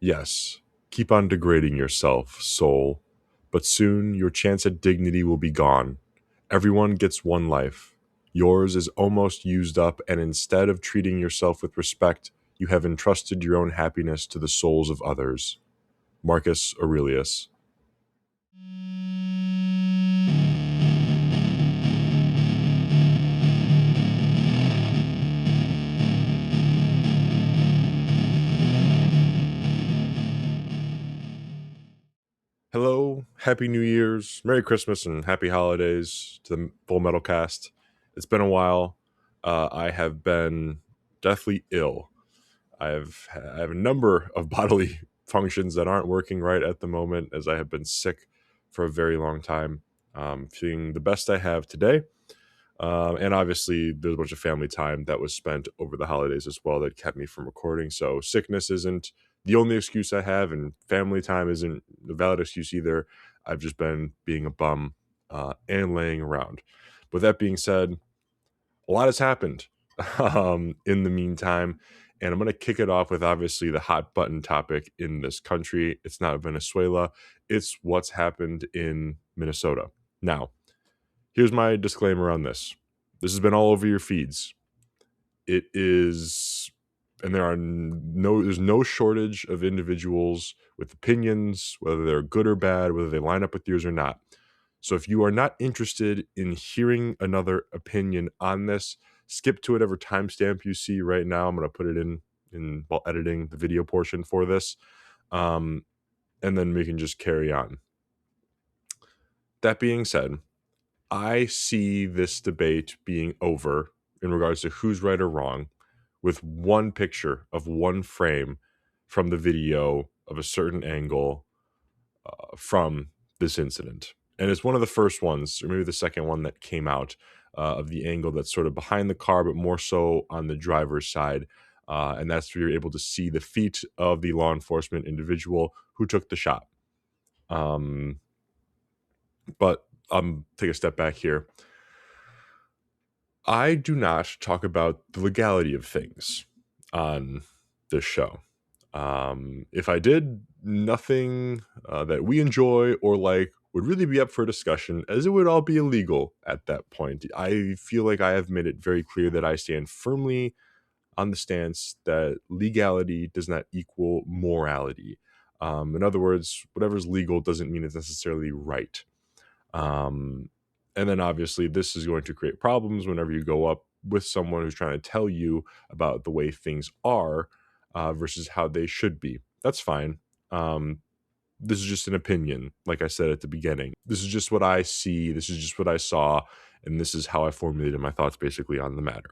Yes, keep on degrading yourself, soul, but soon your chance at dignity will be gone. Everyone gets one life. Yours is almost used up, and instead of treating yourself with respect, you have entrusted your own happiness to the souls of others. Marcus Aurelius. Hello, Happy New Year's, Merry Christmas, and Happy Holidays to the Full Metal cast. It's been a while. I have been deathly ill. I have a number of bodily functions that aren't working right at the moment, as I have been sick for a very long time. Feeling the best I have today. And obviously, there's a bunch of family time that was spent over the holidays as well that kept me from recording. So sickness isn't the only excuse I have, and family time isn't a valid excuse either. I've just been being a bum and laying around. With that being said, a lot has happened in the meantime. And I'm going to kick it off with obviously the hot button topic in this country. It's not Venezuela, it's what's happened in Minnesota. Now, here's my disclaimer on this. This has been all over your feeds. It is, and there's no shortage of individuals with opinions, whether they're good or bad, whether they line up with yours or not. So if you are not interested in hearing another opinion on this, skip to whatever timestamp you see right now. I'm going to put it in while editing the video portion for this, and then we can just carry on. That being said, I see this debate being over in regards to who's right or wrong with one picture of one frame from the video of a certain angle from this incident. And it's one of the first ones, or maybe the second one that came out of the angle that's sort of behind the car, but more so on the driver's side. And that's where you're able to see the feet of the law enforcement individual who took the shot. But take a step back here. I do not talk about the legality of things on this show. If I did, nothing that we enjoy or like would really be up for discussion, as it would all be illegal at that point. I feel like I have made it very clear that I stand firmly on the stance that legality does not equal morality. In other words, whatever's legal doesn't mean it's necessarily right. And then obviously this is going to create problems whenever you go up with someone who's trying to tell you about the way things are versus how they should be. That's fine. This is just an opinion, like I said at the beginning. This is just what I see. This is just what I saw. And this is how I formulated my thoughts basically on the matter.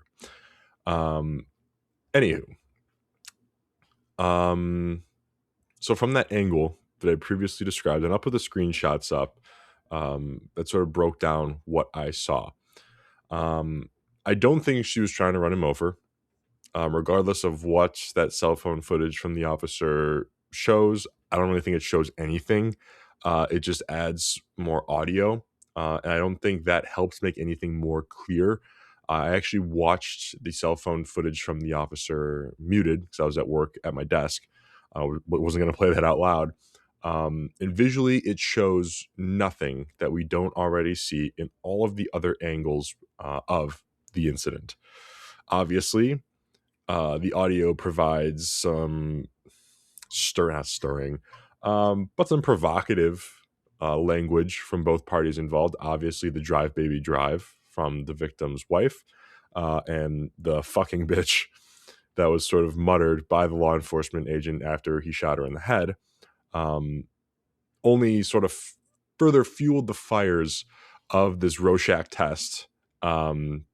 Anywho. So from that angle that I previously described, and I'll put the screenshots up that sort of broke down what I saw. I don't think she was trying to run him over, regardless of what that cell phone footage from the officer shows. I don't really think it shows anything. It just adds more audio, and I don't think that helps make anything more clear. I actually watched the cell phone footage from the officer muted because I was at work at my desk. I wasn't going to play that out loud. And visually, it shows nothing that we don't already see in all of the other angles of the incident. Obviously, the audio provides some but some provocative language from both parties involved. Obviously, the drive baby drive from the victim's wife and the fucking bitch that was sort of muttered by the law enforcement agent after he shot her in the head. Only sort of further fueled the fires of this Rorschach test in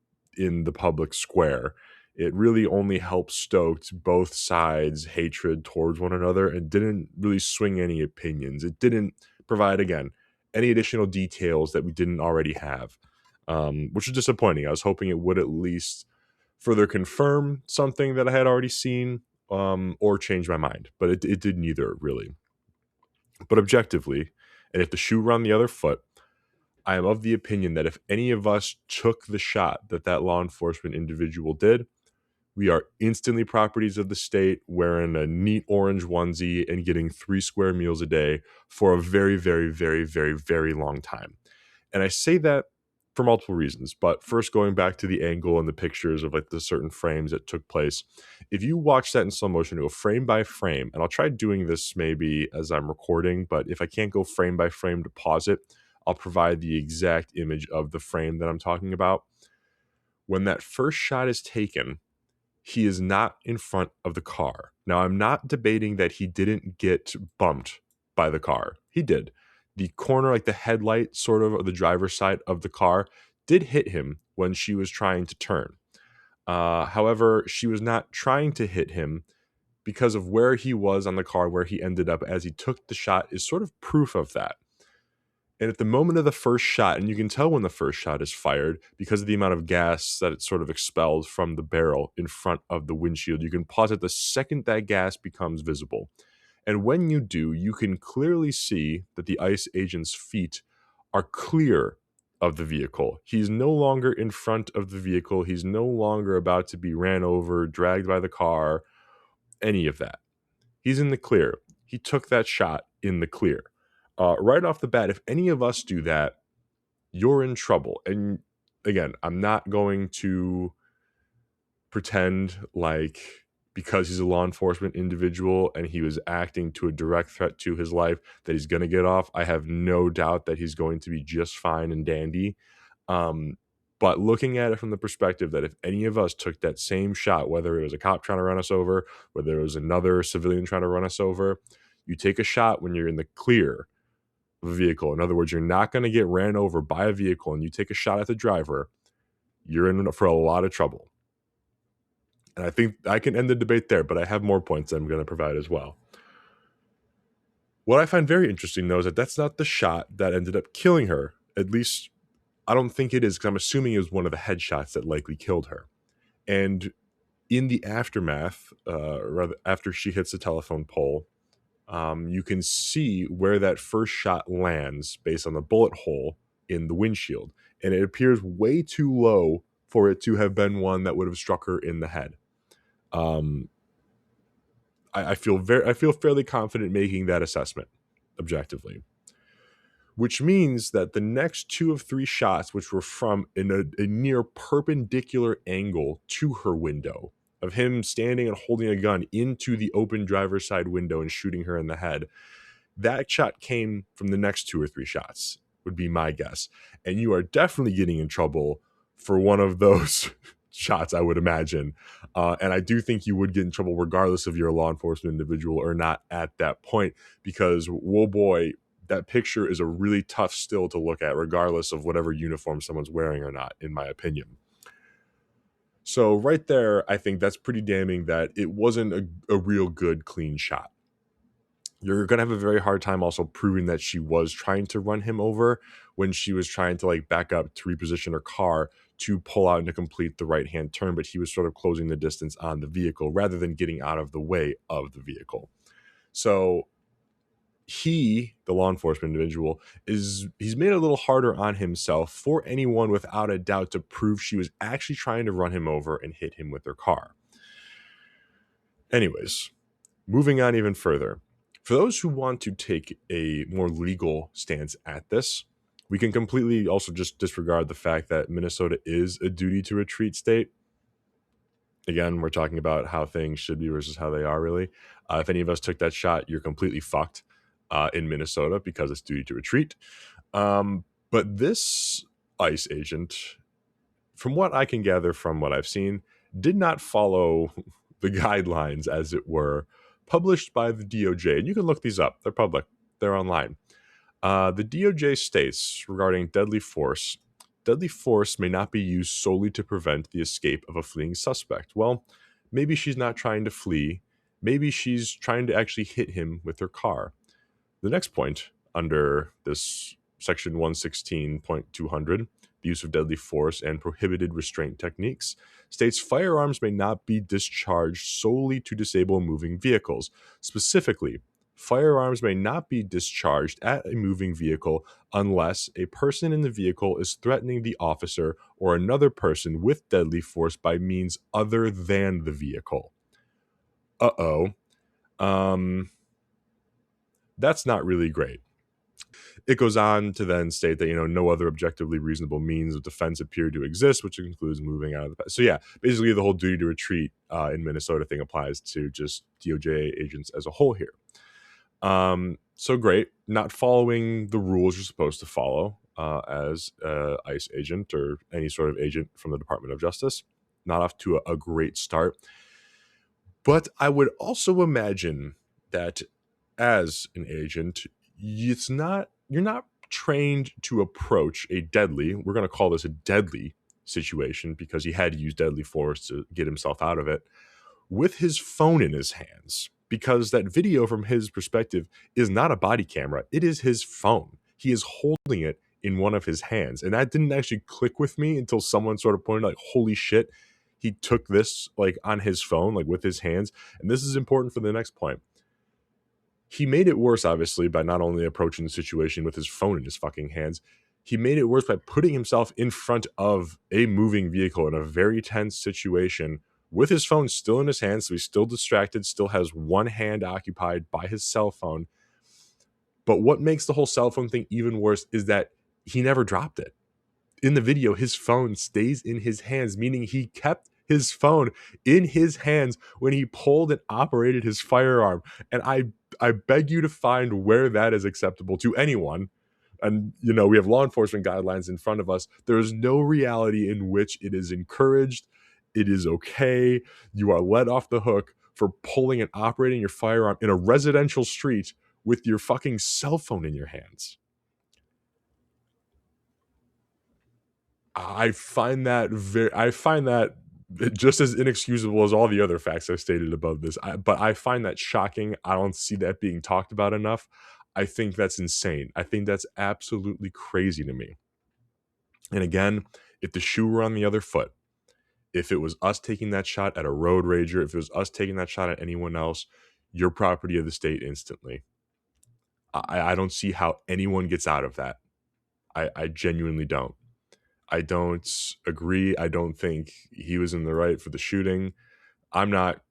the public square. It really only helped stoked both sides' hatred towards one another and didn't really swing any opinions. It didn't provide, again, any additional details that we didn't already have, which was disappointing. I was hoping it would at least further confirm something that I had already seen or change my mind, but it did neither, really. But objectively, and if the shoe were on the other foot, I am of the opinion that if any of us took the shot that law enforcement individual did, we are instantly properties of the state, wearing a neat orange onesie and getting 3 square meals a day for a very, very, very, very, very long time. And I say that for multiple reasons. But first, going back to the angle and the pictures of like the certain frames that took place, if you watch that in slow motion, go frame by frame, and I'll try doing this maybe as I'm recording, but if I can't go frame by frame to pause it, I'll provide the exact image of the frame that I'm talking about. When that first shot is taken, he is not in front of the car. Now, I'm not debating that he didn't get bumped by the car. He did. The corner, like the headlight, sort of the driver's side of the car, did hit him when she was trying to turn. However, she was not trying to hit him because of where he was on the car, where he ended up as he took the shot, is sort of proof of that. And at the moment of the first shot, and you can tell when the first shot is fired because of the amount of gas that it sort of expelled from the barrel in front of the windshield, you can pause it the second that gas becomes visible. And when you do, you can clearly see that the ICE agent's feet are clear of the vehicle. He's no longer in front of the vehicle. He's no longer about to be ran over, dragged by the car, any of that. He's in the clear. He took that shot in the clear. Right off the bat, if any of us do that, you're in trouble. And again, I'm not going to pretend like because he's a law enforcement individual and he was acting to a direct threat to his life that he's going to get off. I have no doubt that he's going to be just fine and dandy. But looking at it from the perspective that if any of us took that same shot, whether it was a cop trying to run us over, whether it was another civilian trying to run us over, you take a shot when you're in the clear of a vehicle. In other words, you're not going to get ran over by a vehicle and you take a shot at the driver, you're in for a lot of trouble. And I think I can end the debate there, but I have more points that I'm going to provide as well. What I find very interesting, though, is that that's not the shot that ended up killing her. At least, I don't think it is, because I'm assuming it was one of the headshots that likely killed her. And in the aftermath, rather after she hits the telephone pole, you can see where that first shot lands based on the bullet hole in the windshield. And it appears way too low for it to have been one that would have struck her in the head. I feel fairly confident making that assessment objectively, which means that the next 2 of 3 shots, which were from a near perpendicular angle to her window, of him standing and holding a gun into the open driver's side window and shooting her in the head, that shot came from the next 2 or 3 shots, would be my guess. And you are definitely getting in trouble for one of those shots, I would imagine. And I do think you would get in trouble regardless if you're a law enforcement individual or not at that point, because, whoa boy, that picture is a really tough still to look at, regardless of whatever uniform someone's wearing or not, in my opinion. So right there, I think that's pretty damning that it wasn't a real good, clean shot. You're going to have a very hard time also proving that she was trying to run him over when she was trying to like back up to reposition her car to pull out and to complete the right-hand turn, but he was sort of closing the distance on the vehicle rather than getting out of the way of the vehicle. So he, the law enforcement individual, he's made it a little harder on himself for anyone without a doubt to prove she was actually trying to run him over and hit him with her car. Anyways, moving on even further. For those who want to take a more legal stance at this, we can completely also just disregard the fact that Minnesota is a duty to retreat state. Again, we're talking about how things should be versus how they are, really. If any of us took that shot, you're completely fucked in Minnesota because it's duty to retreat. But this ICE agent, from what I can gather from what I've seen, did not follow the guidelines, as it were, published by the DOJ. And you can look these up. They're public. They're online. The DOJ states regarding deadly force may not be used solely to prevent the escape of a fleeing suspect. Well, maybe she's not trying to flee. Maybe she's trying to actually hit him with her car. The next point under this section 116.200, the use of deadly force and prohibited restraint techniques, states firearms may not be discharged solely to disable moving vehicles. Specifically, Firearms may not be discharged at a moving vehicle unless a person in the vehicle is threatening the officer or another person with deadly force by means other than the vehicle. Uh-oh. That's not really great. It goes on to then state that, no other objectively reasonable means of defense appear to exist, which includes moving out of the. So yeah, basically the whole duty to retreat in Minnesota thing applies to just DOJ agents as a whole here. So great, not following the rules you're supposed to follow as a ICE agent or any sort of agent from the Department of Justice. Not off to a great start. But I would also imagine that as an agent, you're not trained to approach a deadly, we're going to call this a deadly situation because he had to use deadly force to get himself out of it, with his phone in his hands, because that video from his perspective is not a body camera. It is his phone. He is holding it in one of his hands. And that didn't actually click with me until someone sort of pointed out, like, holy shit, he took this like on his phone, like with his hands. And this is important for the next point. He made it worse, obviously, by not only approaching the situation with his phone in his fucking hands, he made it worse by putting himself in front of a moving vehicle in a very tense situation with his phone still in his hands. So he's still distracted, still has one hand occupied by his cell phone. But what makes the whole cell phone thing even worse is that he never dropped it. In the video, his phone stays in his hands, meaning he kept his phone in his hands when he pulled and operated his firearm. And I beg you to find where that is acceptable to anyone. And, we have law enforcement guidelines in front of us. There is no reality in which it is encouraged. It is okay. You are let off the hook for pulling and operating your firearm in a residential street with your fucking cell phone in your hands. I find that just as inexcusable as all the other facts I've stated above this. But I find that shocking. I don't see that being talked about enough. I think that's insane. I think that's absolutely crazy to me. And again, if the shoe were on the other foot, if it was us taking that shot at a road rager, if it was us taking that shot at anyone else, you're property of the state instantly. I don't see how anyone gets out of that. I genuinely don't. I don't agree. I don't think he was in the right for the shooting. I'm not,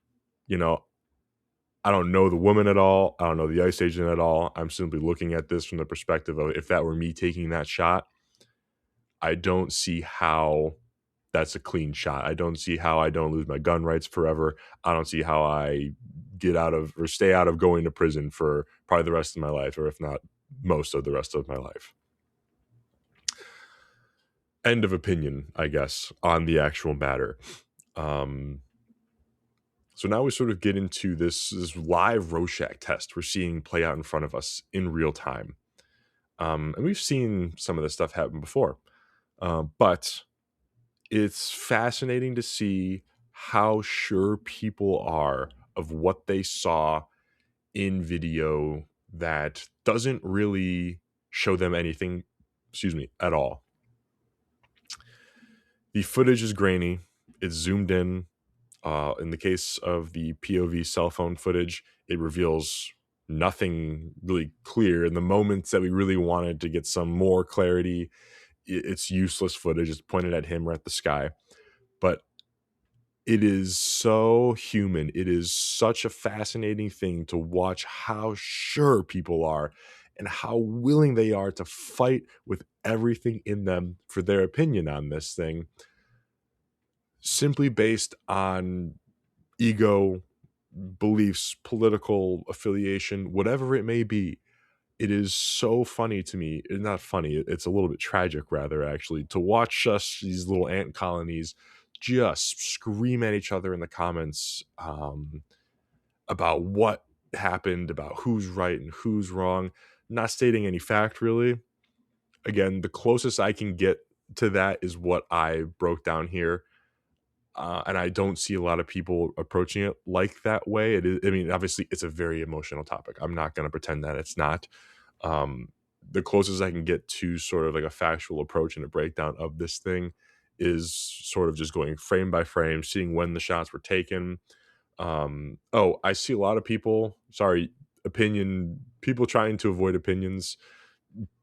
I don't know the woman at all. I don't know the ICE agent at all. I'm simply looking at this from the perspective of, if that were me taking that shot, I don't see how that's a clean shot. I don't see how I don't lose my gun rights forever. I don't see how I get out of or stay out of going to prison for probably the rest of my life, or if not most of the rest of my life. End of opinion, I guess, on the actual matter. So now we sort of get into this live Rorschach test we're seeing play out in front of us in real time. And we've seen some of this stuff happen before. But it's fascinating to see how sure people are of what they saw in video that doesn't really show them anything, at all. The footage is grainy. It's zoomed in. In the case of the POV cell phone footage, it reveals nothing really clear. In the moments that we really wanted to get some more clarity, it's useless footage. It's pointed at him or at the sky. But it is so human. It is such a fascinating thing to watch how sure people are and how willing they are to fight with everything in them for their opinion on this thing, simply based on ego, beliefs, political affiliation, whatever it may be. It is so funny to me. It's not funny. It's a little bit tragic, rather, actually, to watch us, these little ant colonies, just scream at each other in the comments about what happened, about who's right and who's wrong, not stating any fact, really. Again, the closest I can get to that is what I broke down here. And I don't see a lot of people approaching it like that way. It is, I mean, obviously, it's a very emotional topic. I'm not going to pretend that it's not. The closest I can get to sort of like a factual approach and a breakdown of this thing is sort of just going frame by frame, seeing when the shots were taken. I see a lot of people. Sorry, people trying to avoid opinions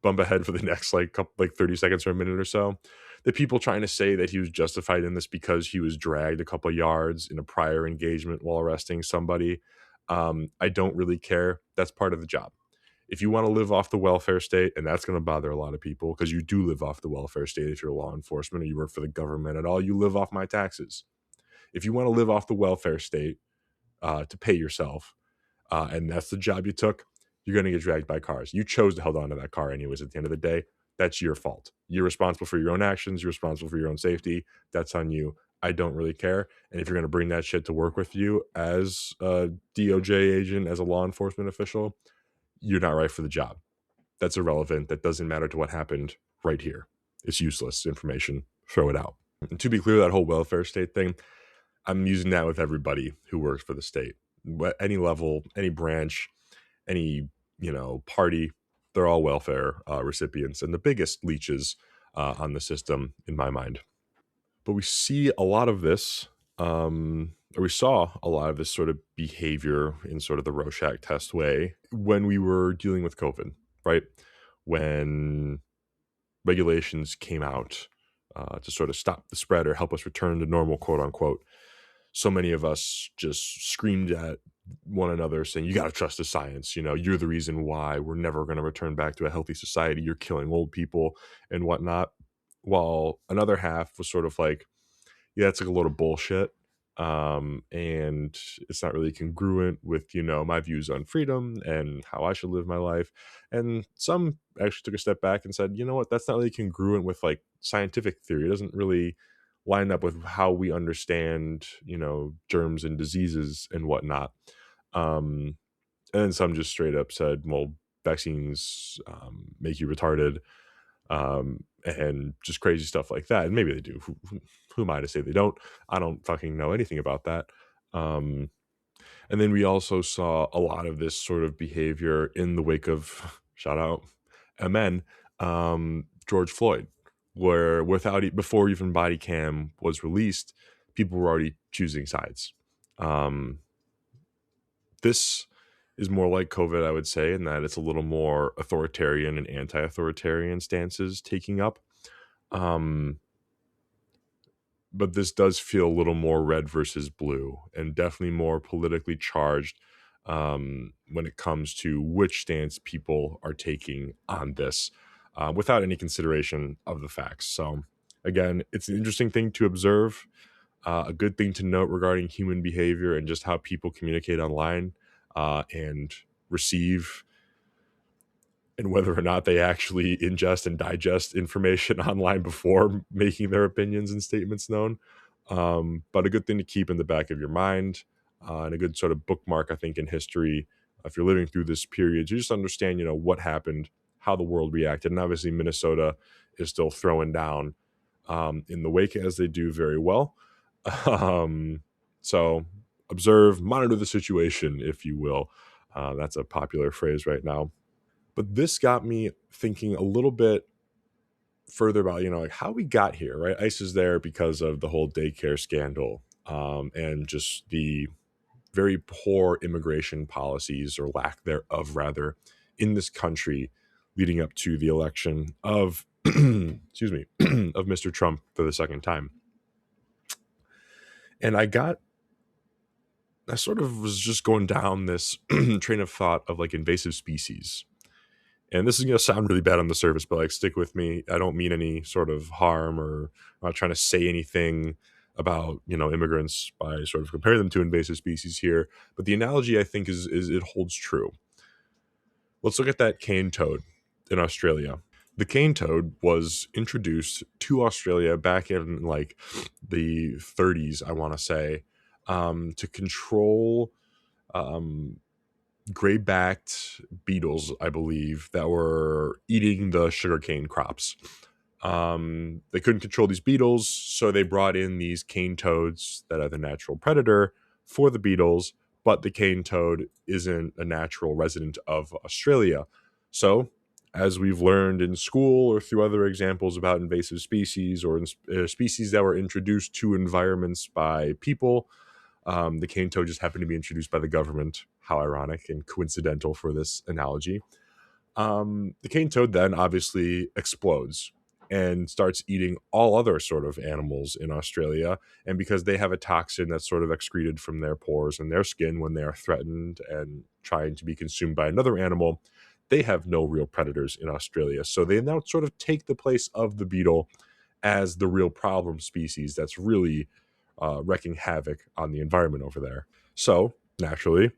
bump ahead for the next like 30 seconds or a minute or so. The people trying to say that he was justified in this because he was dragged a couple yards in a prior engagement while arresting somebody. I don't really care. That's part of the job. If you want to live off the welfare state, and that's going to bother a lot of people because you do live off the welfare state if you're law enforcement or you work for the government at all, you live off my taxes. If you want to live off the welfare state to pay yourself, and that's the job you took, you're going to get dragged by cars. You chose to hold on to that car anyways at the end of the day. That's your fault. You're responsible for your own actions. You're responsible for your own safety. That's on you. I don't really care. And if you're going to bring that shit to work with you as a DOJ agent, as a law enforcement official, you're not right for the job. That's irrelevant. That doesn't matter to what happened right here. It's useless information. Throw it out. And to be clear, that whole welfare state thing, I'm using that with everybody who works for the state. Any level, any branch, any party, they're all welfare recipients and the biggest leeches on the system in my mind. But we see a lot of this, or we saw a lot of this sort of behavior in sort of the Rorschach test way when we were dealing with COVID, right? When regulations came out to sort of stop the spread or help us return to normal, quote unquote. So many of us just screamed at one another saying, you got to trust the science. You're the reason why we're never going to return back to a healthy society. You're killing old people and whatnot. While another half was sort of like, yeah, that's like a load of bullshit. And it's not really congruent with, my views on freedom and how I should live my life. And some actually took a step back and said, you know what, that's not really congruent with like scientific theory. It doesn't really line up with how we understand, germs and diseases and whatnot. And then some just straight up said, well, vaccines make you retarded, and just crazy stuff like that. And maybe they do. Who am I to say they don't? I don't fucking know anything about that. And then we also saw a lot of this sort of behavior in the wake of, shout out, MN, George Floyd, where before even body cam was released, people were already choosing sides. This is more like COVID, I would say, in that it's a little more authoritarian and anti-authoritarian stances taking up. But this does feel a little more red versus blue and definitely more politically charged when it comes to which stance people are taking on this without any consideration of the facts. So again, it's an interesting thing to observe, a good thing to note regarding human behavior and just how people communicate online and receive, and whether or not they actually ingest and digest information online before making their opinions and statements known. But a good thing to keep in the back of your mind, and a good sort of bookmark, I think, in history. If you're living through this period, you just understand, what happened, how the world reacted. And obviously Minnesota is still throwing down in the wake, as they do very well. So observe, monitor the situation, if you will. That's a popular phrase right now. But this got me thinking a little bit further about, like how we got here, right? ICE is there because of the whole daycare scandal, and just the very poor immigration policies, or lack thereof, rather, in this country leading up to the election of, excuse me, of Mr. Trump for the second time. And I sort of was just going down this train of thought of like invasive species. And this is going to sound really bad on the surface, but like, stick with me. I don't mean any sort of harm, or I'm not trying to say anything about, immigrants by sort of comparing them to invasive species here. But the analogy, I think, is it holds true. Let's look at that cane toad in Australia. The cane toad was introduced to Australia back in like the 30s, I want to say, to control gray-backed beetles, I believe, that were eating the sugarcane crops. They couldn't control these beetles, so they brought in these cane toads that are the natural predator for the beetles, but the cane toad isn't a natural resident of Australia. So, as we've learned in school or through other examples about invasive species, or species that were introduced to environments by people, the cane toad just happened to be introduced by the government. how ironic and coincidental for this analogy. The cane toad then obviously explodes and starts eating all other sort of animals in Australia. And because they have a toxin that's sort of excreted from their pores and their skin when they are threatened and trying to be consumed by another animal, they have no real predators in Australia. So they now sort of take the place of the beetle as the real problem species that's really wreaking havoc on the environment over there. So naturally,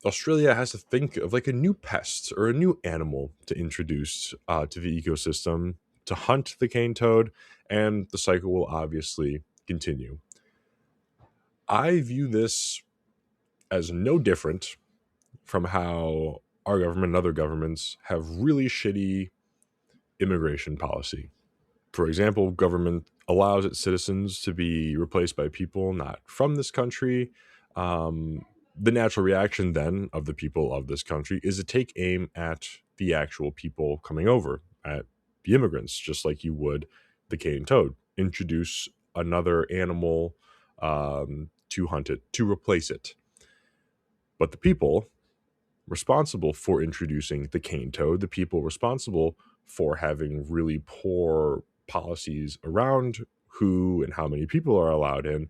Australia has to think of like a new pest or a new animal to introduce to the ecosystem to hunt the cane toad, and the cycle will obviously continue. I view this as no different from how our government and other governments have really shitty immigration policy. For example, government allows its citizens to be replaced by people not from this country. Um, the natural reaction then of the people of this country is to take aim at the actual people coming over, at the immigrants, just like you would the cane toad. Introduce another animal to hunt it, to replace it. But the people responsible for introducing the cane toad, the people responsible for having really poor policies around who and how many people are allowed in,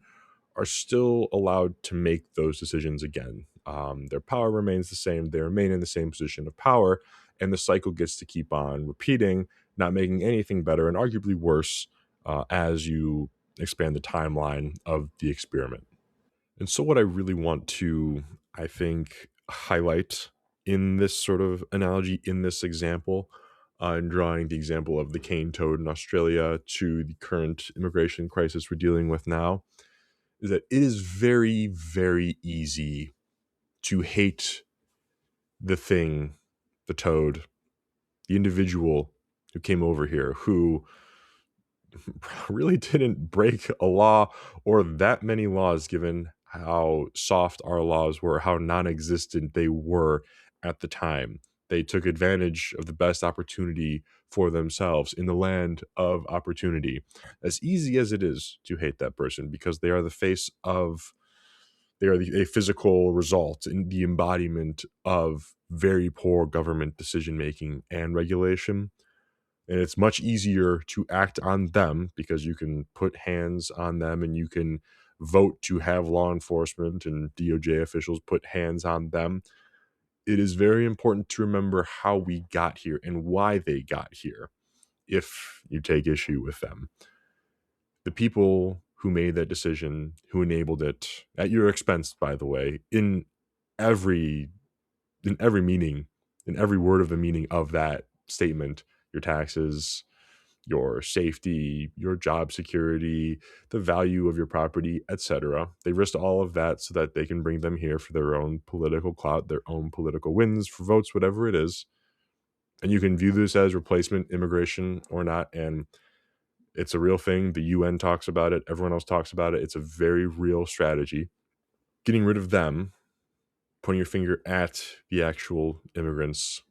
are still allowed to make those decisions again. Their power remains the same. They remain in the same position of power, and the cycle gets to keep on repeating, not making anything better and arguably worse as you expand the timeline of the experiment. And so, what I really want to, I think, highlight in this sort of analogy, in this example, and drawing the example of the cane toad in Australia to the current immigration crisis we're dealing with now, is that it is very, very easy to hate the thing, the toad, the individual who came over here, who really didn't break a law or that many laws given how soft our laws were, how non existent they were at the time. They took advantage of the best opportunity for themselves in the land of opportunity. As easy as it is to hate that person because they are the face of, they are a physical result in the embodiment of very poor government decision making and regulation, and it's much easier to act on them because you can put hands on them and you can vote to have law enforcement and DOJ officials put hands on them. It is very important to remember how we got here and why they got here if you take issue with them. The people who made that decision, who enabled it at your expense, by the way, every in every meaning, in every word of the meaning of that statement, your taxes, your safety, your job security, the value of your property, etc. They risked all of that so that they can bring them here for their own political clout, their own political wins, for votes, whatever it is. And you can view this as replacement immigration or not. And it's a real thing. The UN talks about it. Everyone else talks about it. It's a very real strategy. Getting rid of them, pointing your finger at the actual immigrants,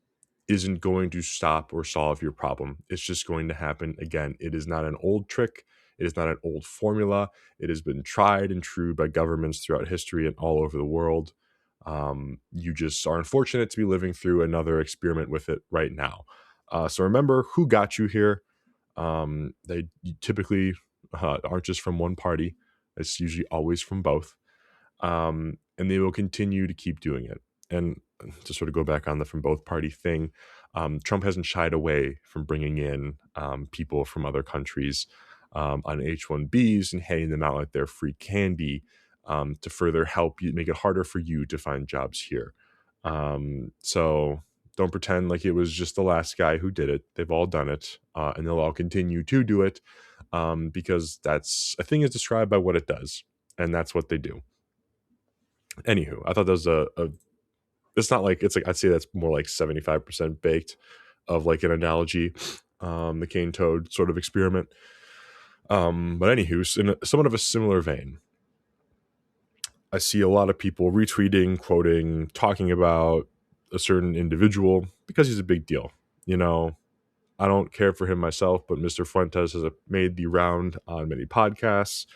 isn't going to stop or solve your problem. It's just going to happen again. It is not an old trick. It is not an old formula. It has been tried and true by governments throughout history and all over the world. You just are unfortunate to be living through another experiment with it right now. So remember who got you here. They typically aren't just from one party. It's usually always from both. And they will continue to keep doing it. And to sort of go back on the from both party thing, Trump hasn't shied away from bringing in people from other countries on H-1Bs and handing them out like they're free candy to further help you, make it harder for you to find jobs here. So don't pretend like it was just the last guy who did it. They've all done it, and they'll all continue to do it because that's a thing is described by what it does, and that's what they do. Anywho, I thought that was a it's not like, it's like, I'd say that's more like 75% baked of like an analogy, the cane toad sort of experiment. But anywho, in somewhat of a similar vein, I see a lot of people retweeting, quoting, talking about a certain individual because he's a big deal. You know, I don't care for him myself, but Mr. Fuentes has made the round on many podcasts.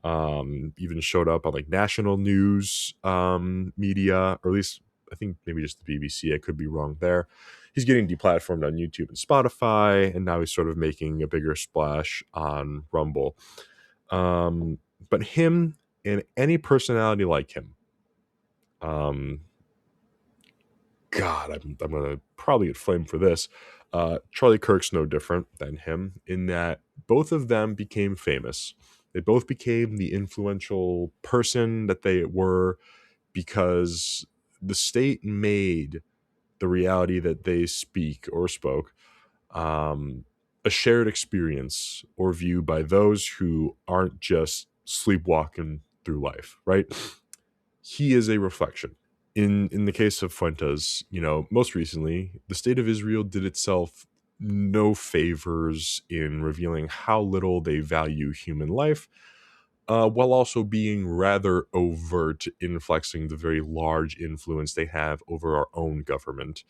Even showed up on like national news media, or at least I think maybe just the BBC. I could be wrong there. He's getting deplatformed on YouTube and Spotify, and now he's sort of making a bigger splash on Rumble. But him and any personality like him, um, God, I'm gonna probably get flamed for this. Charlie Kirk's no different than him in that both of them became famous. They both became the influential person that they were because the state made the reality that they speak or spoke a shared experience or view by those who aren't just sleepwalking through life, right? He is a reflection. In the case of Fuentes, most recently, the state of Israel did itself no favors in revealing how little they value human life, while also being rather overt in flexing the very large influence they have over our own government.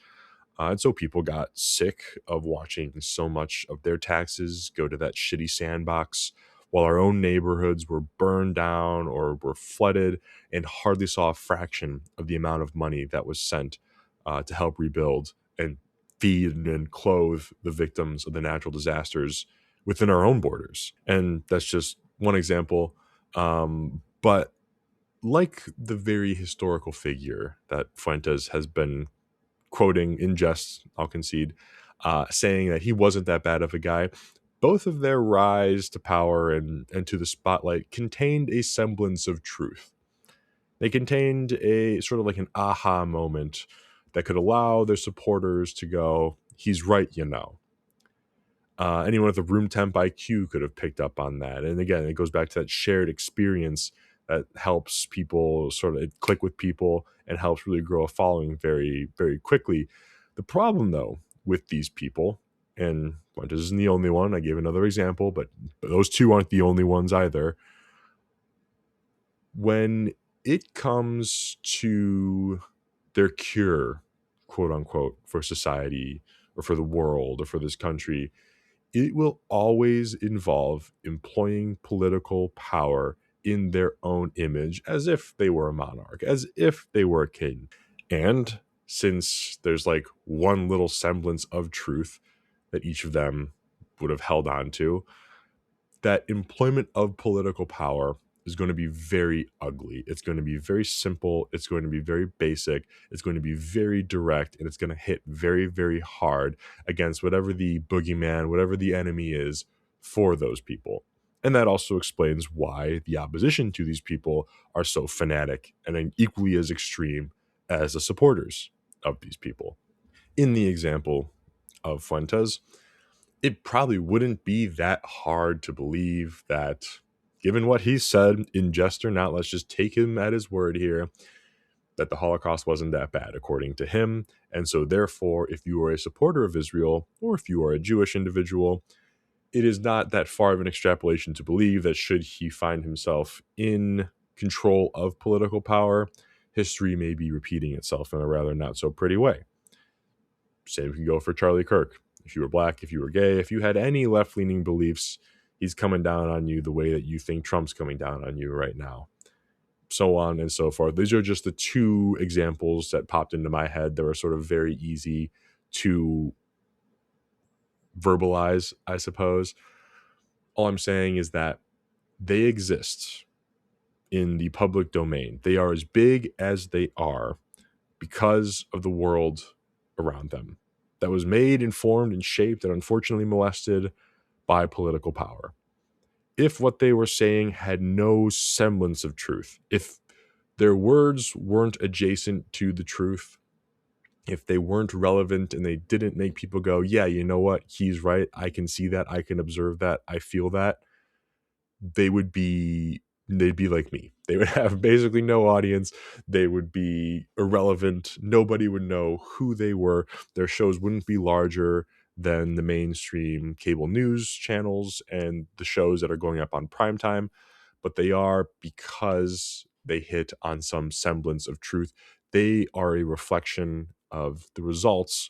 And so people got sick of watching so much of their taxes go to that shitty sandbox, while our own neighborhoods were burned down or were flooded and hardly saw a fraction of the amount of money that was sent to help rebuild and feed and clothe the victims of the natural disasters within our own borders. And that's just one example. But like the very historical figure that Fuentes has been quoting in jest, I'll concede, saying that he wasn't that bad of a guy. Both of their rise to power and to the spotlight contained a semblance of truth. They contained a sort of like an aha moment that could allow their supporters to go, he's right, anyone with a room temp IQ could have picked up on that. And again, it goes back to that shared experience that helps people sort of click with people and helps really grow a following very, very quickly. The problem, though, with these people, and Fuentes isn't the only one, I gave another example, but those two aren't the only ones either. When it comes to their cure, quote unquote, for society or for the world or for this country, it will always involve employing political power in their own image as if they were a monarch, as if they were a king. And since there's like one little semblance of truth that each of them would have held on to, that employment of political power is going to be very ugly. It's going to be very simple. It's going to be very basic. It's going to be very direct, and it's going to hit very, very hard against whatever the boogeyman, whatever the enemy is for those people. And that also explains why the opposition to these people are so fanatic and equally as extreme as the supporters of these people. In the example of Fuentes, it probably wouldn't be that hard to believe that, given what he said, in jest or not, let's just take him at his word here, that the Holocaust wasn't that bad, according to him. And so, therefore, if you are a supporter of Israel, or if you are a Jewish individual, it is not that far of an extrapolation to believe that should he find himself in control of political power, history may be repeating itself in a rather not so pretty way. Same can go for Charlie Kirk. If you were black, if you were gay, if you had any left-leaning beliefs, he's coming down on you the way that you think Trump's coming down on you right now. So on and so forth. These are just the two examples that popped into my head that were sort of very easy to verbalize, I suppose. All I'm saying is that they exist in the public domain. They are as big as they are because of the world around them that was made, informed, and shaped and unfortunately molested by political power. If what they were saying had no semblance of truth, if their words weren't adjacent to the truth, if they weren't relevant and they didn't make people go, yeah, you know what, he's right, I can see that, I can observe that, I feel that, they'd be like me. They would have basically no audience. They would be irrelevant. Nobody would know who they were. Their shows wouldn't be larger than the mainstream cable news channels and the shows that are going up on primetime, but they are because they hit on some semblance of truth. They are a reflection of the results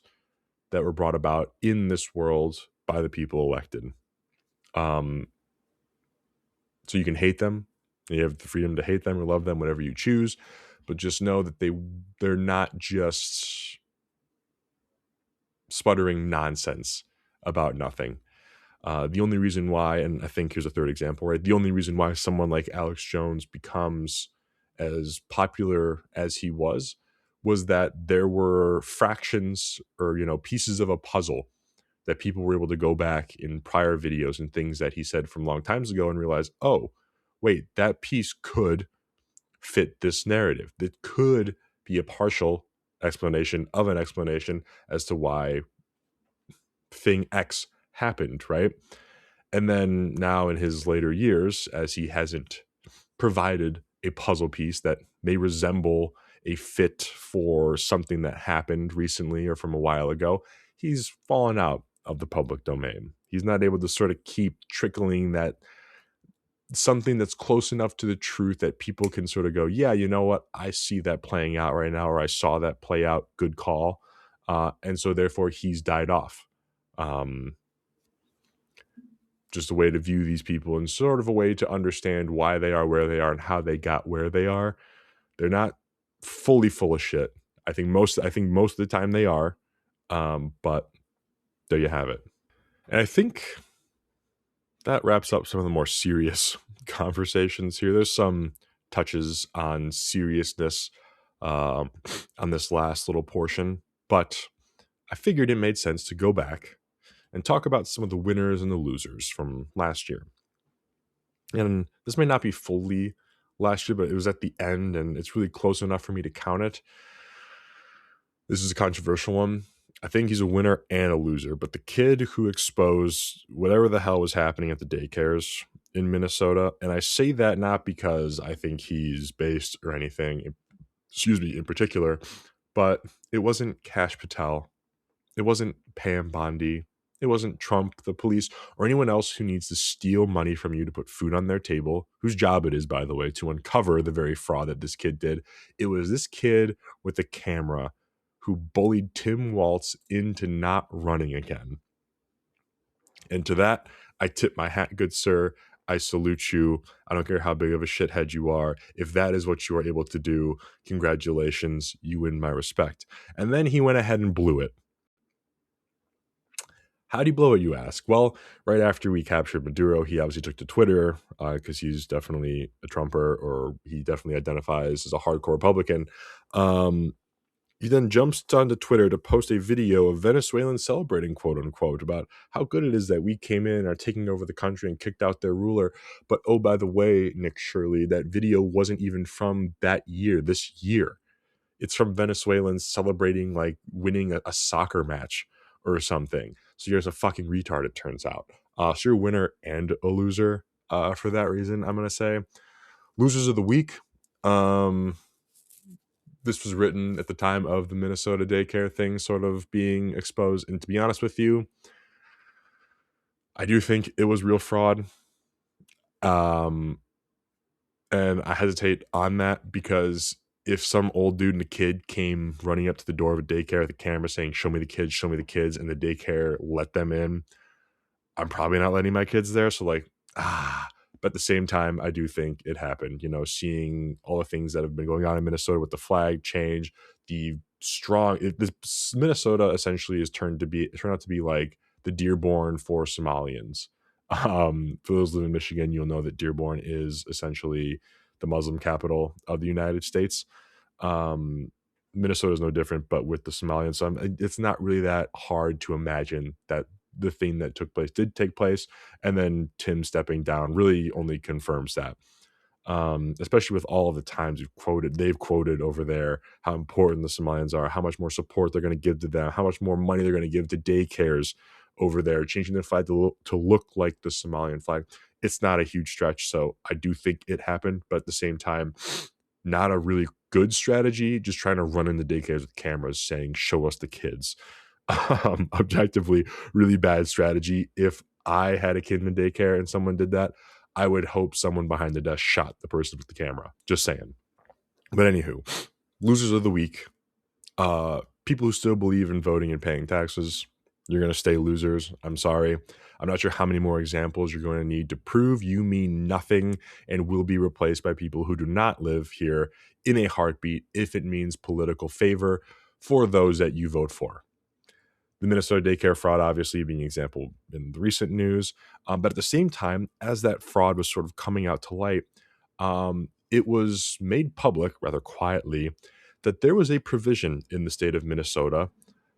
that were brought about in this world by the people elected. So you can hate them, You have the freedom to hate them or love them, whatever you choose, but just know that they're not just sputtering nonsense about nothing. The only reason why, and I think here's a third example, right? The only reason why someone like Alex Jones becomes as popular as he was that there were fractions or pieces of a puzzle that people were able to go back in prior videos and things that he said from long times ago and realize, oh, wait, that piece could fit this narrative. That could be a partial explanation of an explanation as to why thing X happened, right? And then now in his later years, as he hasn't provided a puzzle piece that may resemble a fit for something that happened recently or from a while ago, he's fallen out of the public domain. He's not able to sort of keep trickling that something that's close enough to the truth that people can sort of go, yeah, you know what? I see that playing out right now, or I saw that play out. Good call. And so therefore he's died off. Just a way to view these people and sort of a way to understand why they are where they are and how they got where they are. They're not fully full of shit. I think most of the time they are. But there you have it. And I think that wraps up some of the more serious conversations here. There's some touches on seriousness on this last little portion, but I figured it made sense to go back and talk about some of the winners and the losers from last year. And this may not be fully last year, but it was at the end, and it's really close enough for me to count it. This is a controversial one. I think he's a winner and a loser, but the kid who exposed whatever the hell was happening at the daycares in Minnesota, and I say that not because I think he's based or anything, in particular, but it wasn't Kash Patel, it wasn't Pam Bondi, it wasn't Trump, the police, or anyone else who needs to steal money from you to put food on their table, whose job it is, by the way, to uncover the very fraud that this kid did. It was this kid with a camera who bullied Tim Waltz into not running again. And to that, I tip my hat, good sir. I salute you. I don't care how big of a shithead you are. If that is what you are able to do, congratulations. You win my respect. And then he went ahead and blew it. How'd he blow it, you ask? Well, right after we captured Maduro, he obviously took to Twitter because he's definitely a Trumper, or he definitely identifies as a hardcore Republican. He then jumps onto Twitter to post a video of Venezuelans celebrating, quote unquote, about how good it is that we came in and are taking over the country and kicked out their ruler. But oh, by the way, Nick Shirley, that video wasn't even from that year, this year. It's from Venezuelans celebrating like winning a soccer match or something. So you're just a fucking retard, it turns out. So you're a winner and a loser for that reason, I'm going to say. Losers of the week. This was written at the time of the Minnesota daycare thing sort of being exposed. And to be honest with you, I do think it was real fraud. And I hesitate on that because if some old dude and a kid came running up to the door of a daycare with a camera saying, show me the kids, and the daycare let them in, I'm probably not letting my kids there. So like, but at the same time, I do think it happened, seeing all the things that have been going on in Minnesota with the flag change, Minnesota essentially has turned out to be like the Dearborn for Somalians. For those who live in Michigan, you'll know that Dearborn is essentially the Muslim capital of the United States. Minnesota is no different, but with the Somalians. So it's not really that hard to imagine that the thing that took place did take place, and then Tim stepping down really only confirms that. Especially with all of the times they've quoted over there how important the Somalians are, how much more support they're going to give to them, how much more money they're going to give to daycares over there, changing the flag to look like the Somalian flag. It's not a huge stretch, so I do think it happened, but at the same time, not a really good strategy, just trying to run in the daycares with cameras saying, show us the kids. Objectively, really bad strategy. If I had a kid in a daycare and someone did that, I would hope someone behind the desk shot the person with the camera. Just saying. But anywho, losers of the week. People who still believe in voting and paying taxes. You're going to stay losers. I'm sorry. I'm not sure how many more examples you're going to need to prove you mean nothing and will be replaced by people who do not live here in a heartbeat if it means political favor for those that you vote for. The Minnesota daycare fraud, obviously, being an example in the recent news. But at the same time, as that fraud was sort of coming out to light, it was made public rather quietly that there was a provision in the state of Minnesota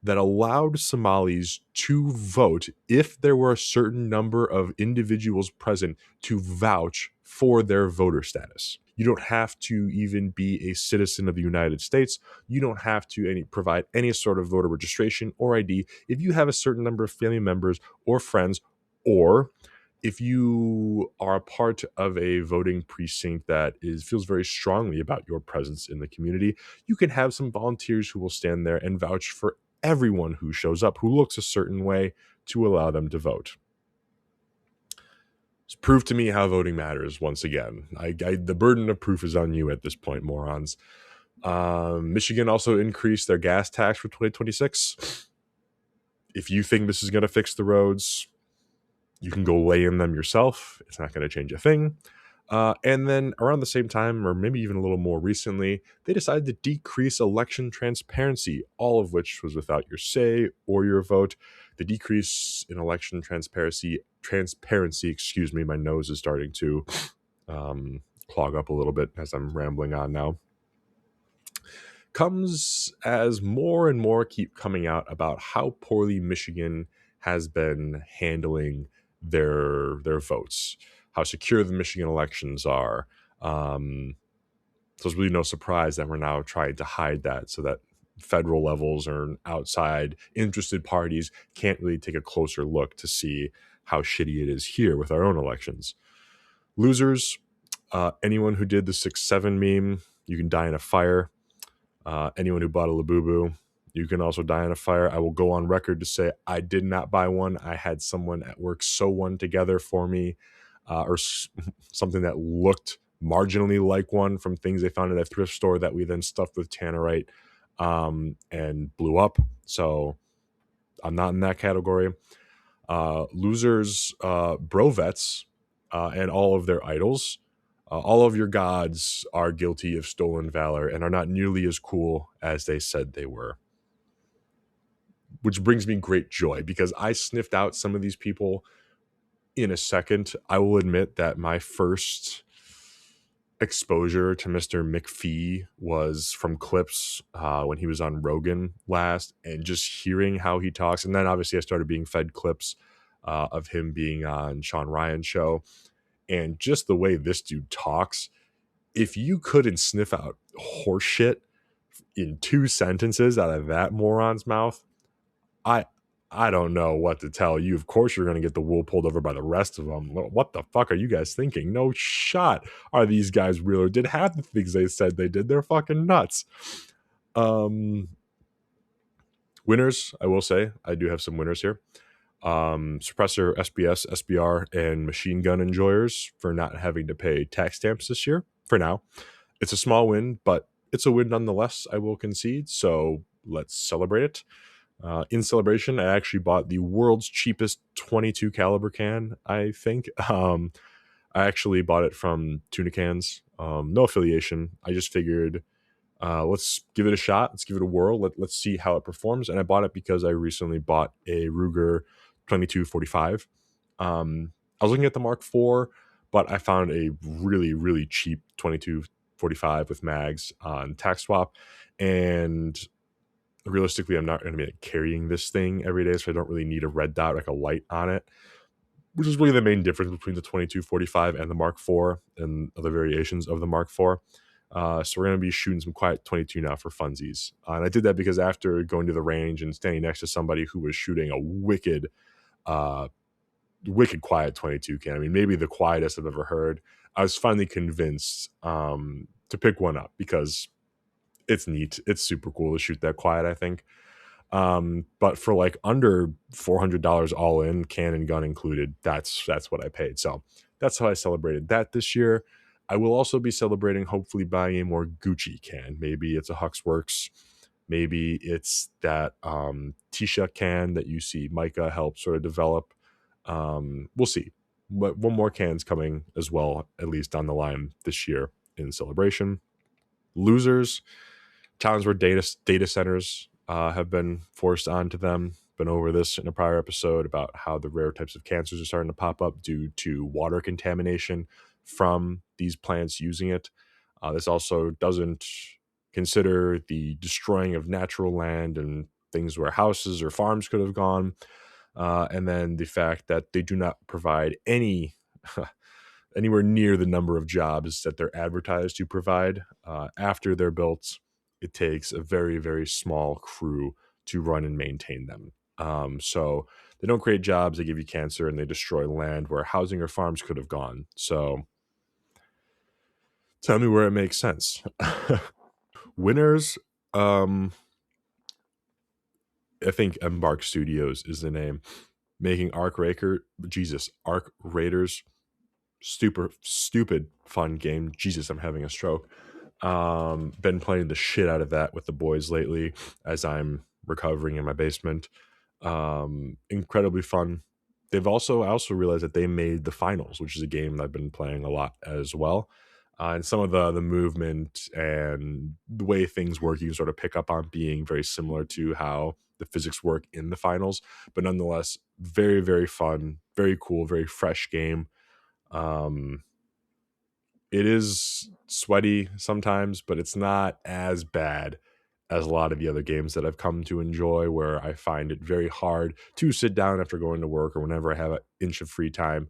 that allowed Somalis to vote if there were a certain number of individuals present to vouch for their voter status. You don't have to even be a citizen of the United States. You don't have to provide any sort of voter registration or ID. If you have a certain number of family members or friends, or if you are a part of a voting precinct that feels very strongly about your presence in the community, you can have some volunteers who will stand there and vouch for everyone who shows up who looks a certain way to allow them to vote. It's prove to me how voting matters once again. The burden of proof is on you at this point, morons. Michigan also increased their gas tax for 2026. If you think this is going to fix the roads, you can go lay in them yourself. It's not going to change a thing. And then around the same time, or maybe even a little more recently, they decided to decrease election transparency, all of which was without your say or your vote. The decrease in election transparency, excuse me, my nose is starting to clog up a little bit as I'm rambling on now, comes as more and more keep coming out about how poorly Michigan has been handling their votes, how secure the Michigan elections are. So it's really no surprise that we're now trying to hide that so that federal levels or outside interested parties can't really take a closer look to see how shitty it is here with our own elections. Losers, anyone who did the 6-7 meme, you can die in a fire. Anyone who bought a Labubu, you can also die in a fire. I will go on record to say I did not buy one. I had someone at work sew one together for me, or something that looked marginally like one from things they found at a thrift store that we then stuffed with tannerite and blew up. So I'm not in that category. Losers, brovets, and all of their idols. All of your gods are guilty of stolen valor and are not nearly as cool as they said they were. Which brings me great joy because I sniffed out some of these people in a second. I will admit that my first exposure to Mr. McPhee was from clips when he was on Rogan last, and just hearing how he talks. And then obviously I started being fed clips of him being on Sean Ryan's show. And just the way this dude talks, if you couldn't sniff out horseshit in 2 sentences out of that moron's mouth, I don't know what to tell you. Of course, you're going to get the wool pulled over by the rest of them. What the fuck are you guys thinking? No shot are these guys real or did half the things they said they did. They're fucking nuts. Winners, I will say. I do have some winners here. Suppressor, SBS, SBR, and machine gun enjoyers for not having to pay tax stamps this year, for now. It's a small win, but it's a win nonetheless, I will concede, so let's celebrate it. In celebration, I actually bought the world's cheapest 22 caliber can, I think. I actually bought it from Tuna Cans. No affiliation. I just figured, let's give it a shot. Let's give it a whirl. Let's see how it performs. And I bought it because I recently bought a Ruger 2245. I was looking at the Mark IV, but I found a really, really cheap 2245 with mags on tax swap. And realistically, I'm not going to be carrying this thing every day, so I don't really need a red dot, like a light on it, which is really the main difference between the 2245 and the Mark IV and other variations of the Mark IV. So we're going to be shooting some quiet 22 now for funsies. And I did that because after going to the range and standing next to somebody who was shooting a wicked quiet 22 can, I mean, maybe the quietest I've ever heard, I was finally convinced to pick one up because it's neat. It's super cool to shoot that quiet, I think. But for like under $400 all in, can and gun included, that's what I paid. So that's how I celebrated that this year. I will also be celebrating hopefully buying a more Gucci can. Maybe it's a Huxworks Maybe it's that Tisha can that you see Micah help sort of develop. We'll see. But one more can's coming as well, at least on the line this year in Celebration. Losers, towns where data centers have been forced onto them. Been over this in a prior episode about how the rare types of cancers are starting to pop up due to water contamination from these plants using it. This also doesn't consider the destroying of natural land and things where houses or farms could have gone. And then the fact that they do not provide any anywhere near the number of jobs that they're advertised to provide. After they're built, it takes a very, very small crew to run and maintain them. So they don't create jobs, they give you cancer, and they destroy land where housing or farms could have gone. So tell me where it makes sense. Winners, I think Embark Studios is the name, making Arc Raiders, stupid fun game. Jesus, I'm having a stroke. Been playing the shit out of that with the boys lately as I'm recovering in my basement. Incredibly fun. I also realized that they made the finals, which is a game that I've been playing a lot as well. And some of the movement and the way things work, you can sort of pick up on being very similar to how the physics work in the finals, but nonetheless, very, very fun, very cool, very fresh game. It is sweaty sometimes, but it's not as bad as a lot of the other games that I've come to enjoy, where I find it very hard to sit down after going to work or whenever I have an inch of free time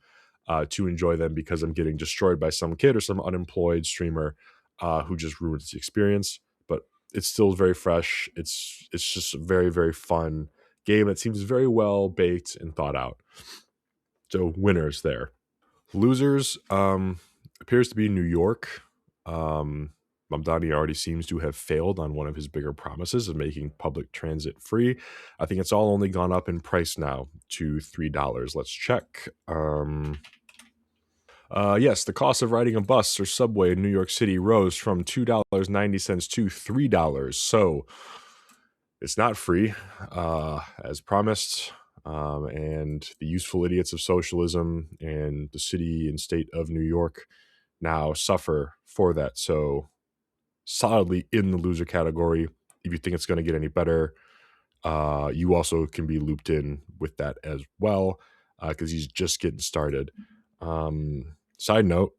to enjoy them because I'm getting destroyed by some kid or some unemployed streamer who just ruins the experience. But it's still very fresh. It's just a very, very fun game that seems very well baked and thought out. So winners there. Losers appears to be New York. Mamdani already seems to have failed on one of his bigger promises of making public transit free. I think it's all only gone up in price now to $3. Let's check. Yes, the cost of riding a bus or subway in New York City rose from $2.90 to $3. So it's not free, as promised. And the useful idiots of socialism and the city and state of New York now suffer for that. So solidly in the loser category. If you think it's going to get any better, you also can be looped in with that as well, because he's just getting started. Side note,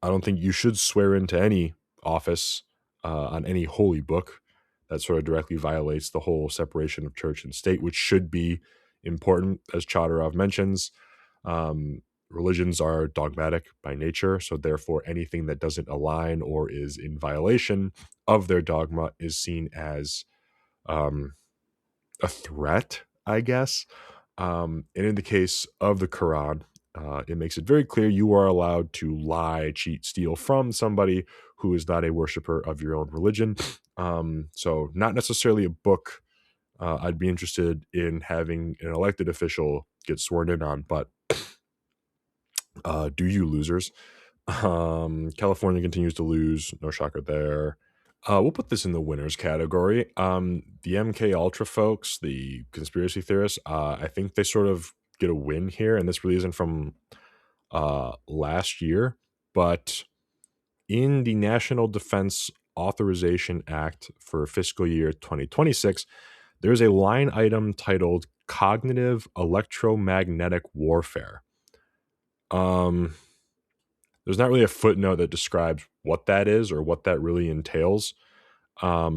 I don't think you should swear into any office on any holy book. That sort of directly violates the whole separation of church and state, which should be important, as Chodorov mentions. Religions are dogmatic by nature, so therefore anything that doesn't align or is in violation of their dogma is seen as a threat, I guess. And in the case of the Quran, it makes it very clear you are allowed to lie, cheat, steal from somebody who is not a worshiper of your own religion. So not necessarily a book I'd be interested in having an elected official get sworn in on, but do you losers? California continues to lose. No shocker there. We'll put this in the winners category. The MK Ultra folks, the conspiracy theorists, I think they sort of get a win here, and this really isn't from last year, but in the National Defense Authorization Act for fiscal year 2026, there's a line item titled Cognitive Electromagnetic Warfare. There's not really a footnote that describes what that is or what that really entails. But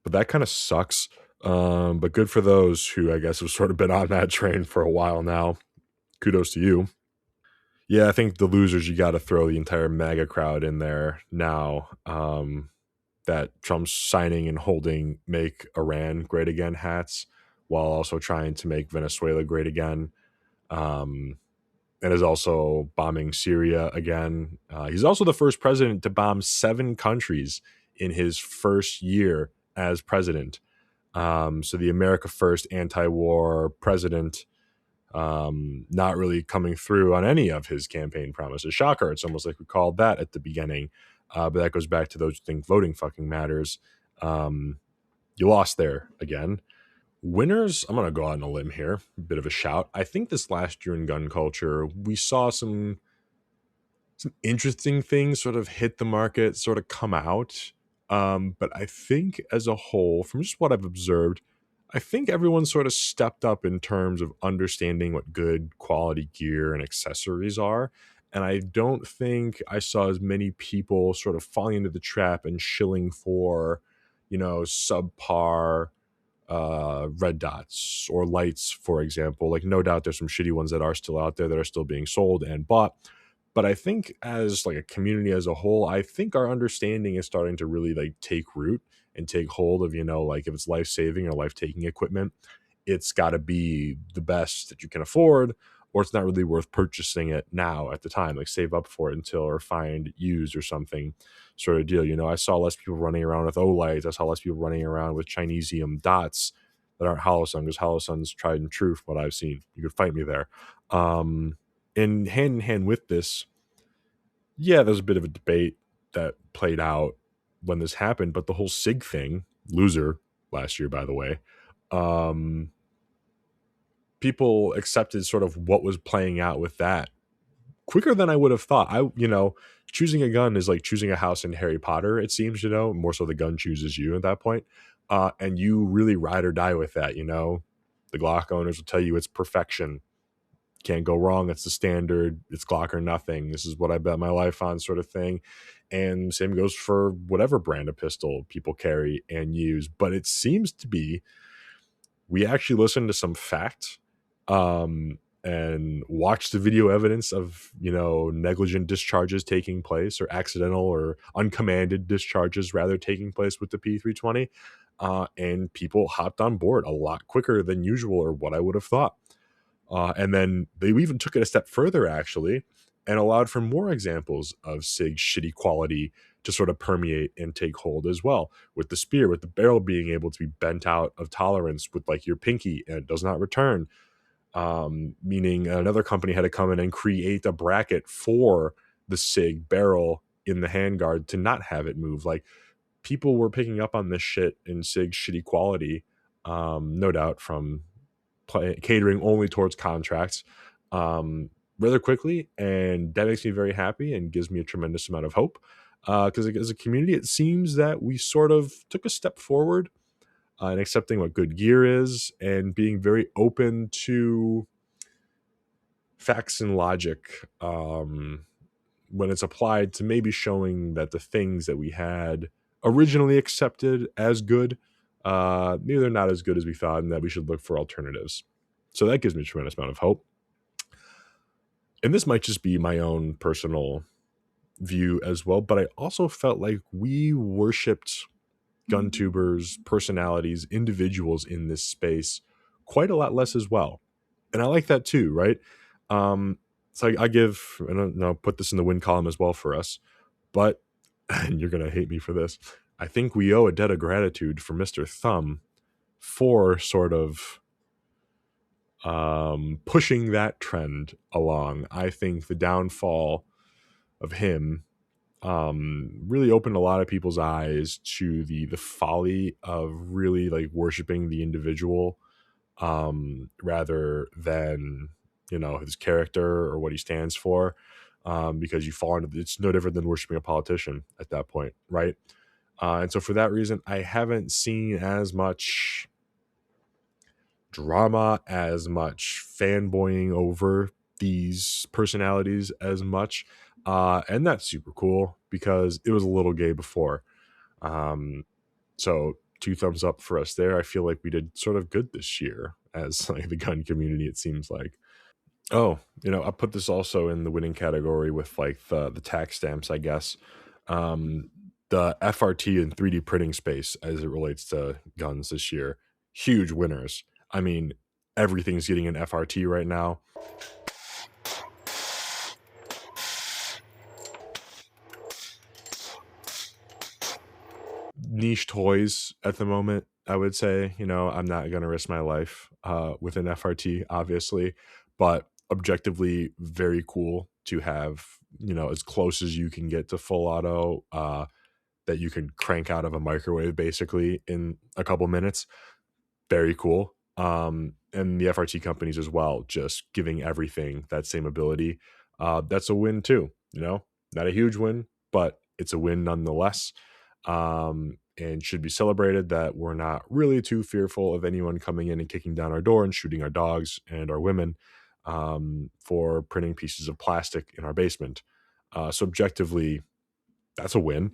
that kind of sucks. But good for those who, I guess, have sort of been on that train for a while now. Kudos to you. Yeah, I think the losers, you got to throw the entire MAGA crowd in there now. That Trump's signing and holding Make Iran Great Again hats while also trying to make Venezuela great again. And is also bombing Syria again. He's also the first president to bomb 7 countries in his first year as president. So the America First anti-war president not really coming through on any of his campaign promises. Shocker. It's almost like we called that at the beginning. But that goes back to those who think voting fucking matters. Um, you lost there again. Winners, I'm going to go out on a limb here, a bit of a shout. I think this last year in gun culture, we saw some interesting things sort of hit the market, sort of come out. But I think as a whole, from just what I've observed, I think everyone sort of stepped up in terms of understanding what good quality gear and accessories are. And I don't think I saw as many people sort of falling into the trap and shilling for, subpar red dots or lights, for example. Like, no doubt there's some shitty ones that are still out there that are still being sold and bought, but I think as like a community as a whole, I think our understanding is starting to really like take root and take hold of, like if it's life saving or life taking equipment, it's got to be the best that you can afford, or it's not really worth purchasing it now at the time. Like, save up for it until, or find used or something sort of deal. I saw less people running around with Olights. I saw less people running around with Chinesium dots that aren't Holosun, because Holosun's tried and true from what I've seen. You could fight me there. And hand in hand with this, yeah, there's a bit of a debate that played out when this happened, but the whole SIG thing, loser last year, by the way, um, people accepted sort of what was playing out with that quicker than I would have thought. Choosing a gun is like choosing a house in Harry Potter, it seems, more so the gun chooses you at that point. And you really ride or die with that, The Glock owners will tell you it's perfection. Can't go wrong. It's the standard. It's Glock or nothing. This is what I bet my life on, sort of thing. And same goes for whatever brand of pistol people carry and use. But it seems to be, we actually listened to some fact, and watched the video evidence of, negligent discharges taking place, or accidental or uncommanded discharges rather taking place with the P320. And people hopped on board a lot quicker than usual, or what I would have thought. And then they even took it a step further, actually, and allowed for more examples of SIG's shitty quality to sort of permeate and take hold as well. With the spear, with the barrel being able to be bent out of tolerance with like your pinky and it does not return. Meaning another company had to come in and create a bracket for the SIG barrel in the handguard to not have it move. Like, people were picking up on this shit in SIG's shitty quality, no doubt from catering only towards contracts, rather quickly, and that makes me very happy and gives me a tremendous amount of hope, because as a community it seems that we sort of took a step forward in accepting what good gear is and being very open to facts and logic, when it's applied to maybe showing that the things that we had originally accepted as good, maybe they're not as good as we thought, and that we should look for alternatives. So that gives me a tremendous amount of hope. And this might just be my own personal view as well, but I also felt like we worshipped gun tubers, personalities, individuals in this space quite a lot less as well. And I like that too, right? So I give, and I'll put this in the win column as well for us, but, and you're going to hate me for this, I think we owe a debt of gratitude for Mr. Thumb for sort of pushing that trend along. I think the downfall of him really opened a lot of people's eyes to the folly of really like worshiping the individual, rather than his character or what he stands for, because you fall into, it's no different than worshiping a politician at that point, right? And so for that reason, I haven't seen as much drama, as much fanboying over these personalities as much, and that's super cool because it was a little gay before. So 2 thumbs up for us there. I feel like we did sort of good this year as like the gun community, it seems like. Oh, I put this also in the winning category with like the tax stamps, I guess. The FRT and 3D printing space as it relates to guns this year, huge winners. I mean, everything's getting an FRT right now. Niche toys at the moment, I would say. I'm not going to risk my life with an FRT, obviously, but objectively very cool to have, as close as you can get to full auto. that you can crank out of a microwave basically in a couple minutes. Very cool. And the FRT companies as well, just giving everything that same ability. That's a win too, not a huge win, but it's a win nonetheless. And should be celebrated that we're not really too fearful of anyone coming in and kicking down our door and shooting our dogs and our women for printing pieces of plastic in our basement. So objectively, that's a win.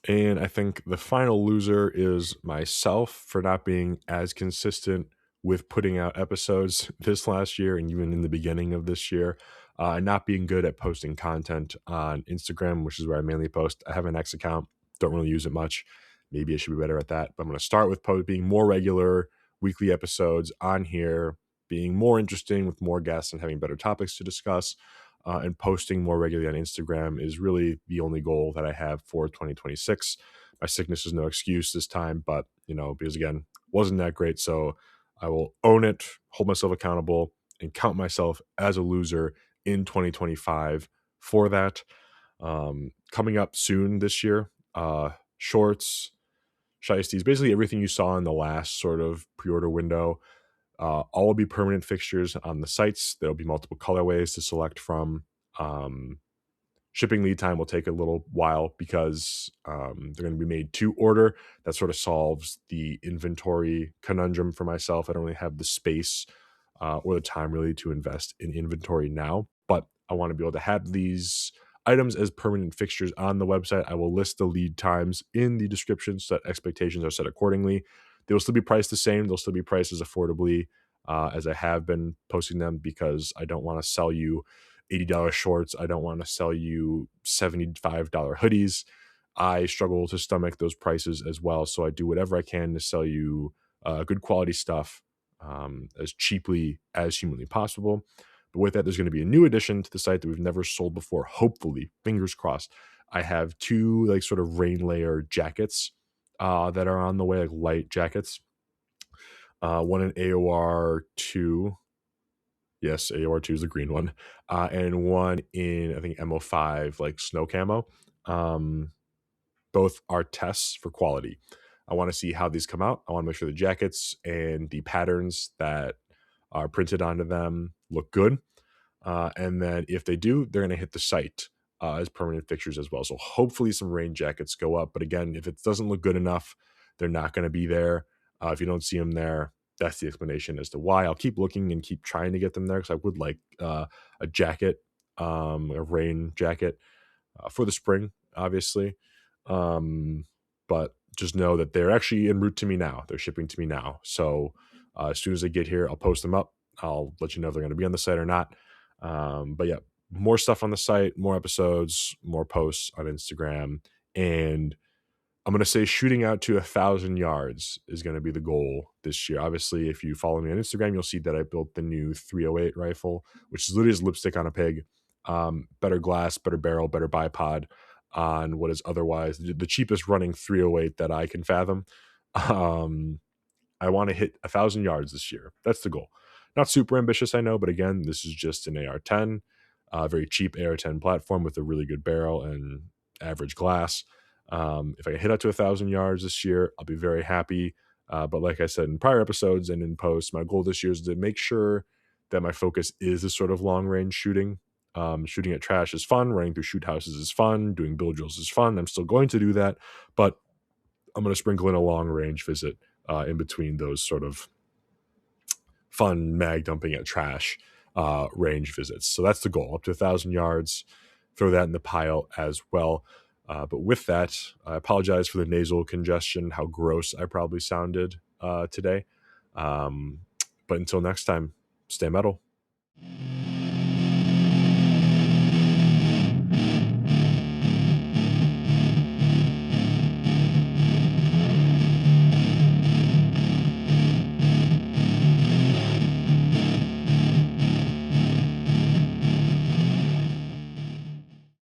And I think the final loser is myself for not being as consistent with putting out episodes this last year and even in the beginning of this year. Not being good at posting content on Instagram, which is where I mainly post. I have an X account, don't really use it much. Maybe I should be better at that. But I'm going to start with being more regular, weekly episodes on here, being more interesting with more guests and having better topics to discuss. And posting more regularly on Instagram is really the only goal that I have for 2026. My sickness is no excuse this time, but because again, wasn't that great. So I will own it, hold myself accountable, and count myself as a loser in 2025 for that. Coming up soon this year, shorts, shiesties, basically everything you saw in the last sort of pre-order window. All will be permanent fixtures on the sites. There'll be multiple colorways to select from. Shipping lead time will take a little while because they're going to be made to order. That sort of solves the inventory conundrum for myself. I don't really have the space or the time really to invest in inventory now, but I want to be able to have these items as permanent fixtures on the website. I will list the lead times in the description so that expectations are set accordingly. They will still be priced the same. They'll still be priced as affordably as I have been posting them, because I don't want to sell you $80 shorts. I don't want to sell you $75 hoodies. I struggle to stomach those prices as well. So I do whatever I can to sell you good quality stuff as cheaply as humanly possible. But with that, there's going to be a new addition to the site that we've never sold before. Hopefully, fingers crossed. I have two like sort of rain layer jackets that are on the way, like light jackets. One in AOR 2. Yes, AOR 2 is the green one. And one in, I think, MO5, like snow camo. Both are tests for quality. I want to see how these come out. I want to make sure the jackets and the patterns that are printed onto them look good. And then if they do, they're going to hit the site as permanent fixtures as well. So hopefully some rain jackets go up. But again, if it doesn't look good enough, they're not going to be there. If you don't see them there, that's the explanation as to why. I'll keep looking and keep trying to get them there, because I would like a jacket, a rain jacket for the spring, obviously. But just know that they're actually en route to me now. They're shipping to me now. So as soon as they get here, I'll post them up. I'll let you know if they're going to be on the site or not. But yeah, more stuff on the site, more episodes, more posts on Instagram. And I'm going to say shooting out to 1,000 yards is going to be the goal this year. Obviously, if you follow me on Instagram, you'll see that I built the new 308 rifle, which is literally just lipstick on a pig. Better glass, better barrel, better bipod on what is otherwise the cheapest running 308 that I can fathom. I want to hit 1,000 yards this year. That's the goal. Not super ambitious, I know, but again, this is just an AR-10, very cheap AR-10 platform with a really good barrel and average glass. If I can hit up to 1,000 yards this year, I'll be very happy. But like I said in prior episodes and in posts, my goal this year is to make sure that my focus is this sort of long range shooting. Shooting at trash is fun. Running through shoot houses is fun. Doing build drills is fun. I'm still going to do that, but I'm going to sprinkle in a long range visit in between those sort of fun mag dumping at trash range visits. So that's the goal, up to 1,000 yards. Throw that in the pile as well. But with that, I apologize for the nasal congestion, how gross I probably sounded today. But until next time, stay metal.